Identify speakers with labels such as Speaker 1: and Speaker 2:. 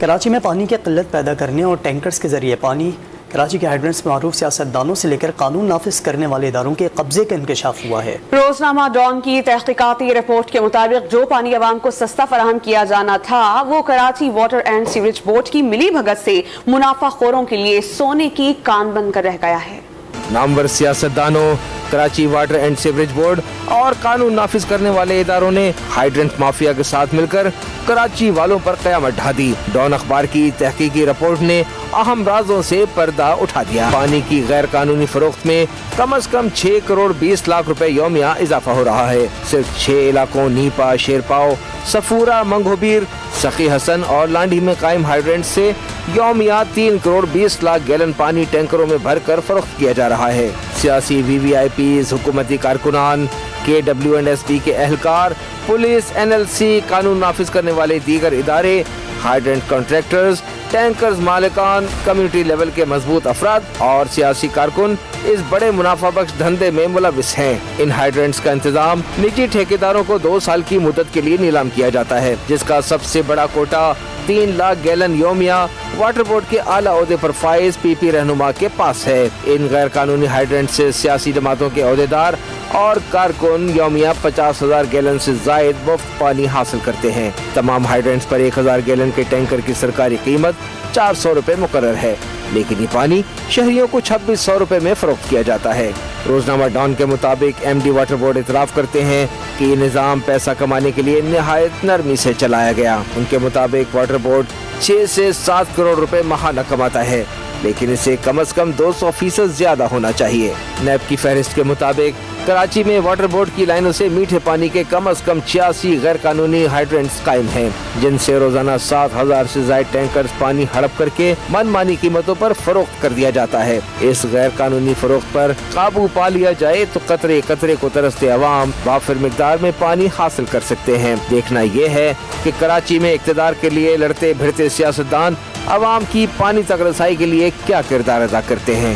Speaker 1: کراچی میں پانی کی قلت پیدا کرنے اور ٹینکرز کے ذریعے پانی کراچی کے ہائیڈرنٹس میں معروف سیاستدانوں سے لے کر قانون نافذ کرنے والے اداروں کے قبضے کا انکشاف ہوا ہے۔
Speaker 2: روزنامہ ڈان کی تحقیقاتی رپورٹ کے مطابق جو پانی عوام کو سستا فراہم کیا جانا تھا وہ Karachi water and sewerage board کی ملی بھگت سے منافع خوروں کے لیے سونے کی کان بن کر رہ گیا ہے۔
Speaker 3: نامور سیاستدانوں، Karachi water and sewerage board اور قانون نافذ کرنے والے اداروں نے ہائیڈرنٹ مافیا کے ساتھ مل کر کراچی والوں پر قیامت ڈھا دی۔ ڈان اخبار کی تحقیقی رپورٹ نے اہم رازوں سے پردہ اٹھا دیا۔ پانی کی غیر قانونی فروخت میں کم از کم 6 کروڑ 20 لاکھ روپے یومیہ اضافہ ہو رہا ہے۔ صرف 6 علاقوں نیپا، شیرپاؤ، صفورہ، منگوبیر، سخی حسن اور لانڈھی میں قائم ہائیڈرنٹ سے یومیہ 3 کروڑ 20 لاکھ گیلن پانی ٹینکروں میں بھر کر فروخت کیا جا رہا ہے۔ سیاسی VVIPs، حکومتی کارکنان، KWNSB کے اہلکار، پولیس، NLC، قانون نافذ کرنے والے دیگر ادارے، ہائیڈرنٹ کنٹریکٹرز، ٹینکرز مالکان، کمیونٹی لیول کے مضبوط افراد اور سیاسی کارکن اس بڑے منافع بخش دھندے میں ملوث ہیں۔ ان ہائیڈرنٹس کا انتظام نجی ٹھیکیداروں کو 2 سال کی مدت کے لیے نیلام کیا جاتا ہے، جس کا سب سے بڑا کوٹا 3 لاکھ گیلن یومیہ واٹر بورڈ کے اعلیٰ عہدے پر فائز PP رہنما کے پاس ہے۔ ان غیر قانونی ہائیڈرنٹ سے سیاسی جماعتوں کے عہدیدار اور کارکن یومیہ 50,000 گیلن سے زائد مفت پانی حاصل کرتے ہیں۔ تمام ہائیڈرنٹس پر 1,000 گیلن کے ٹینکر کی سرکاری قیمت 400 روپے مقرر ہے، لیکن یہ پانی شہریوں کو 2600 روپے میں فروخت کیا جاتا ہے۔ روزنامہ ڈان کے مطابق MD واٹر بورڈ اعتراف کرتے ہیں کہ یہ نظام پیسہ کمانے کے لیے نہایت نرمی سے چلایا گیا۔ ان کے مطابق واٹر بورڈ 6 سے 7 کروڑ روپے ماہانہ کماتا ہے، لیکن اسے کم از کم 200% زیادہ ہونا چاہیے۔ نیب کی فہرست کے مطابق کراچی میں واٹر بورڈ کی لائنوں سے میٹھے پانی کے کم از کم 86 غیر قانونی ہائیڈرنٹس قائم ہیں، جن سے روزانہ 7,000 سے زائد ٹینکرز پانی ہڑپ کر کے من مانی قیمتوں پر فروخت کر دیا جاتا ہے۔ اس غیر قانونی فروخت پر قابو پا لیا جائے تو قطرے قطرے کو ترستے عوام وافر مقدار میں پانی حاصل کر سکتے ہیں۔ دیکھنا یہ ہے کہ کراچی میں اقتدار کے لیے لڑتے بھڑتے سیاستدان عوام کی پانی تک رسائی کے لیے کیا کردار ادا کرتے ہیں۔